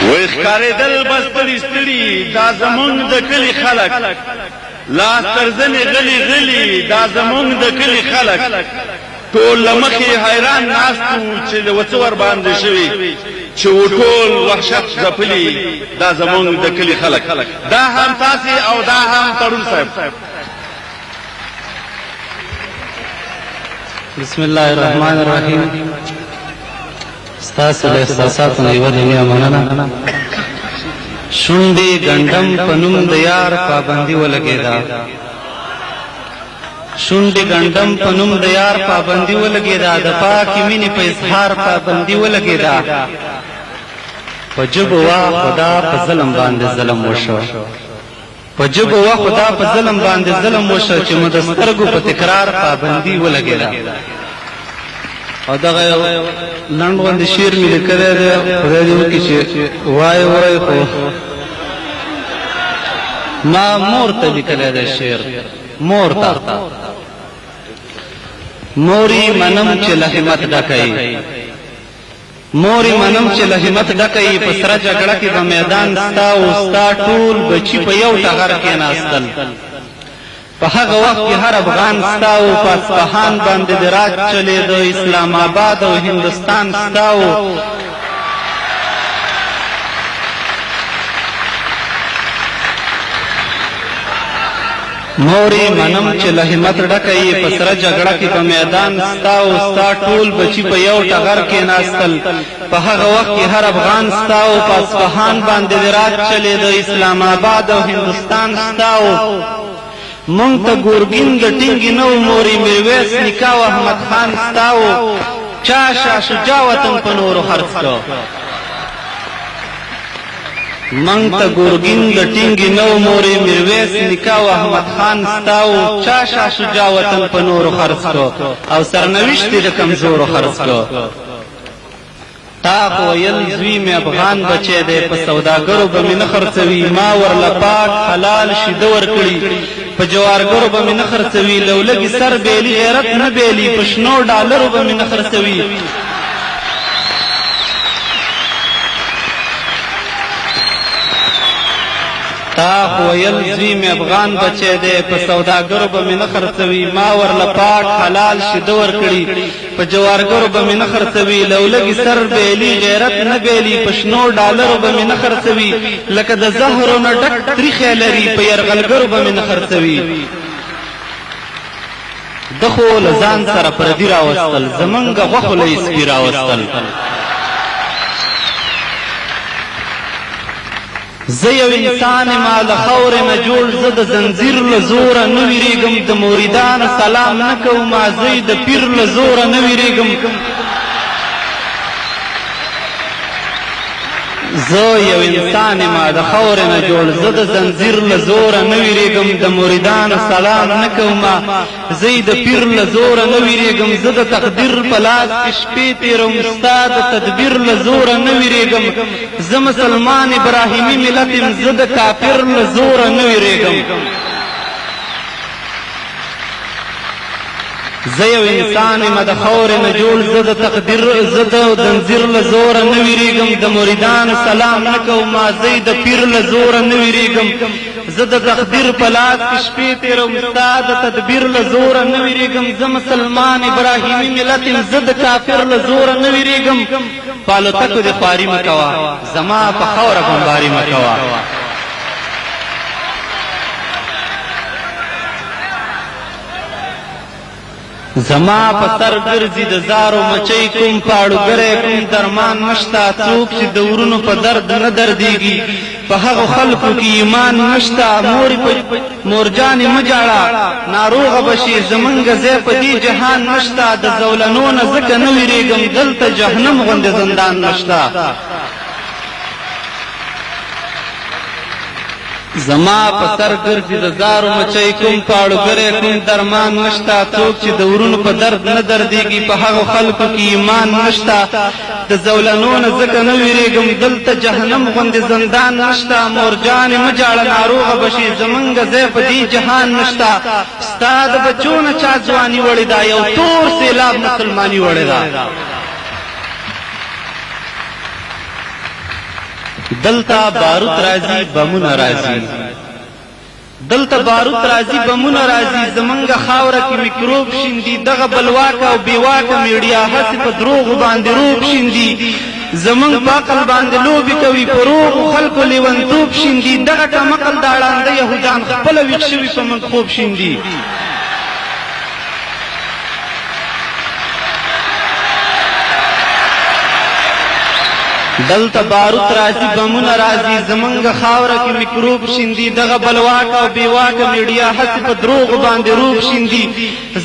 وی ښکارېدل بس پرې ستړي دا زمونږ د کلي خلک لاس تر زنې غلي غلي دا زمونږ د کلي خلک ټول له مخې حیران ناست وو چې د وڅه ورباندې شوي چې و ټول وحشت ځپلي دا زمونږ د کلي خلک دا هم تاسې او دا هم تړون صاحب. بسم الله الرحمن الرحیم. ستاسو له احساساتو نه یوه دنیا مننه. شونډې ګنډم په نوم د یار پابندي ولګېده، شونډې ګنډم په نوم د یار پابندي ولګېده، د پاکې مینې په اظهار پابندي ولګېده. په ژبو وا خدا په ظلم باندې ظلم وشو، په ژبو وا خدا په ظلم باندې ظلم وشو چې مو د سترګو په تکرار پابندي ولګېده. او دغه لنډ غوندې شعر مې لیکلی دی، خدای دې وکړي چې وایې وایې خو ما مور ته لیکلی دی شعر. مور ته موري منم چې له همت ډکوي، موري منم چې له همت ډکوي، په سره جګړه کې به میدان ستا او ستا ټول بچي په یو ټغر کېناستل. په هغه وخت کې هر افغان ستا او په اصفهان باندې د راج چلېده، اسلام آباد او هندوستان ستا او موري منم چې له همت ډکوي، په سره جګړه کې په میدان ستا او ستا ټول بچي په یو ټغر کېناستل. په هغه وخت کې هر افغان ستا او په اصفهان باندې د راج چلېده، اسلام آباد او هندوستان ستا او مونږ ته ګورګین د ټینګې نه و، موري میرویس نیکه او احمد خان ستا و، چا شاه شجاع وطن په نورو خرڅ کړ. مونږ ته ګورګین د ټینګې نه و، موري میرویس نیکه او احمد خان ستا و، چا شاه شجاع وطن په نورو خرڅ کړ او سرنوشت د کمزورو خرڅ کړ. تا خو ویل زوی مې افغان بچی دی، په سوداګرو به مې نه خرڅوي، ما ورله پاک حلال شیده ورکړي، په جوارګرو به مې نه خرڅوي، لولګي سر بیلي غیرت نه بیلي، په شنو ډالرو به مې نه خرڅوي. تا خو ویل زوی مې افغان بچی دی، په سوداګرو به مې نه خرڅوي، ما ورله پاک حلال شیده ورکړي، په جوارګرو به مې نه خرڅوي، لولګي سر بیلي غیرت نه بیلي، په شنو ډالرو به مې نه خرڅوي، لکه د زهرو نه ډک تریخی لري، په یرغلګرو به مې نه خرڅوي. ده خو له ځان سره پردي راوستل، زمونږ غوښو له یې سپي راوستل. زه یو انسان ما له خاورې نه جوړ، زه د زنځیر له زوره نه ویرېږم، د مریدانو سلام نه کوم، زه د پیر له زوره نه ویرېږم. زه یو انسان ما د خاورې نه جوړ، زه د زنځیر له زوره نه ویرېږم، د مریدانو سلام نه کوم، زه د پیر له زوره نه ویرېږم. زه د تقدیر په لاس کې شپې تېروم، ستا د تدبیر له زوره نه ویرېږم. زه مسلمان ابراهیمي ملت یم، زه د کافر له زوره نه ویرېږم. زه یو انسان یم د خاورې نه جوړ، زه د تقدیر زه د زنځیر له زوره نه ویرېږم، د مریدانو سلام نه کوم، زه د پیر له زوره نه ویرېږم. زه د تقدیر په لاس کې شپې تېروم، ستا د تدبیر له زوره نه ویرېږم. زه مسلمان ابراهیمي ملت یم، زه د کافر له زوره نه ویرېږم. په الوتکو دې خواري مه کوه، زما په خاوره بمباري مه کوه. زما په سر ګرځي د زارو مچۍ کوم، پاړوګری کوم درمان نشته، څوک چې د ورونو په درد نه دردېږي، په هغو خلکو کې ایمان نشته. مورجانې مه جاړه، ناروغه به شي، زمونږ ځای په دې جهان نشته، د زولنو نه ځکه نه ویرېږم، دلته جهنم غوندې زندان نشته. زما په سر ګرځي د زارو مچۍ کوم پاړوګری کوم درمان نشتا څوک چې د ورونو په درد نه دردېږي په هغو خلکو کې ایمان نشتا د زولنو نه ځکه نه ویرېږم دلته جهنم غوندې زندان نشتا مورجانې مه جاړه ناروغه به شي زمونږ ځای په دې جهان نشتا ستا د بچو نه چا ځواني وړې ده یو تور سیلاب مسلماني وړې ده دلتا باروت راځي بمونه راځي دلته باروت راځي بمونه راځي زمونږ خاوره کې میکروب شیندي دغه بلواکه او بیواکه میډیا هسې په دروغو باندې روغ شیندي زمونږ په عقل باندې لوبې کوي په روغو خلکو لیونتوب شیندي دغه کمقل دا ړانده یهودان خپله ویښ شوي په موږ خوب شیندي دلته باروت راځي بمونه راځي زمونږ خاوره کې میکروب شیندي دغه بلواکه او بیواکه میډیا هسې په دروغو باندې روغ شیندي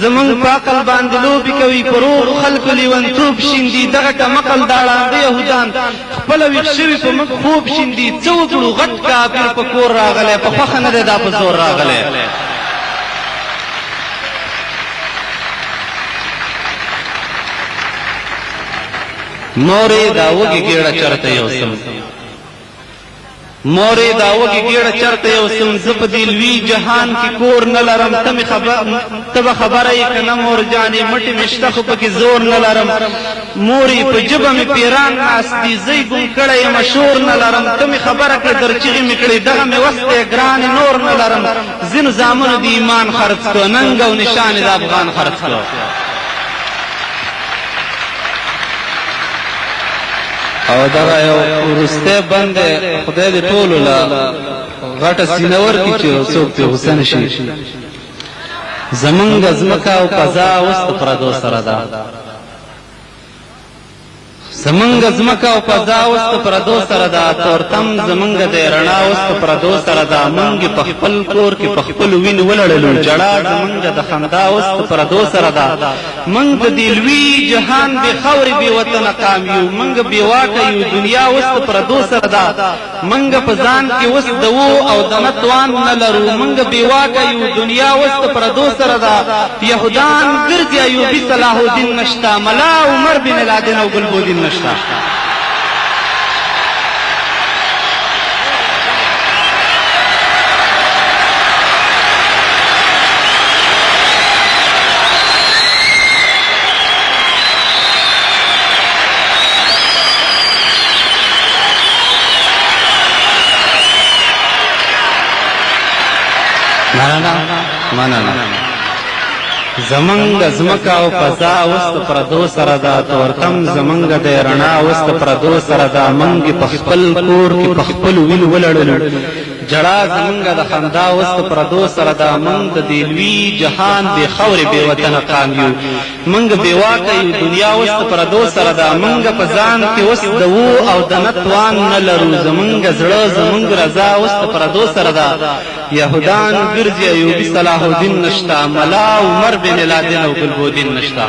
زمونږ په عقل باندې لوبې کوي په روغو خلکو لیونتوب شیندي دغه کمقل دا ړانده یهودان خپله ویښ شوي په موږ خوب شیندي څه وکړو غټ کافر په کور راغلی په خوښه نه دی دا په زور راغلی مورې دا وږې ګېړه چرته یوسم مورې دا وږې ګېړه چرته یوسم زه په دې لوی جهان کې کور نه لرم ته به خبره یې که نه مور جانې مټې مې شته خو پکې زور نه لرم مورې په ژبه مې پیران ناست دي زه یې ګم کړی یم شور نه لرم ته مې خبره کړې درچغې مې کړې دغه مې وس دی ګرانې نور نه لرم ځینو زامنو د ایمان خرڅ کړو ننګ او نشان د افغان خرڅ کړو او دغه یو وروستی بند دی خدای دې ټولو له غټه سینه ورکړي چې څوک پرې غوسه نه شي زمونږ ځمکه او فضا اوس د پردو سره ده زمونږ ځمکه او فضا اوس د پردو سره ده تورتم زمونږ دی رڼا اوس د پردو سره ده مونږ په خپل کور کې په خپل وین ولړلو جړا زمونږ د خندا اوس د پردو سره ده مونږ د دې لوی جهان بې خاورې بې وطنه قام یو مونږ بې واکه یو دنیا اوس د پردو سره ده مونږ په ځان کې اوس د و او د نه توان نه لرو مونږ بې واکه یو دنیا اوس د پردو سره ده یهودان ګرځي ایوبي صلاح الدین نشته ملا عمر بن لادن او ګلبودین نشته مننه زمونږ ځمکه او فضا اوس د پردو سره ده تورتم زمونږ دی رڼا اوس د پردو سره ده مونږ په خپل کور کې په خپل وین ولړلو جړا زمونږ د خندا اوس د پردو سره ده مونږ د دې لوی جهان بې خاورې بې وطنه قام یو مونږ بې واکه یو دنیا اوس د پردو سره ده مونږ په ځان کې اوس د و او د نه توان نه لرو زمونږ زړه زمونږ رضا اوس د پردو سره ده یهودان ګرځي ایوبي صلاح الدین نشته ملا عمر بن لادن او ګلبودین نشته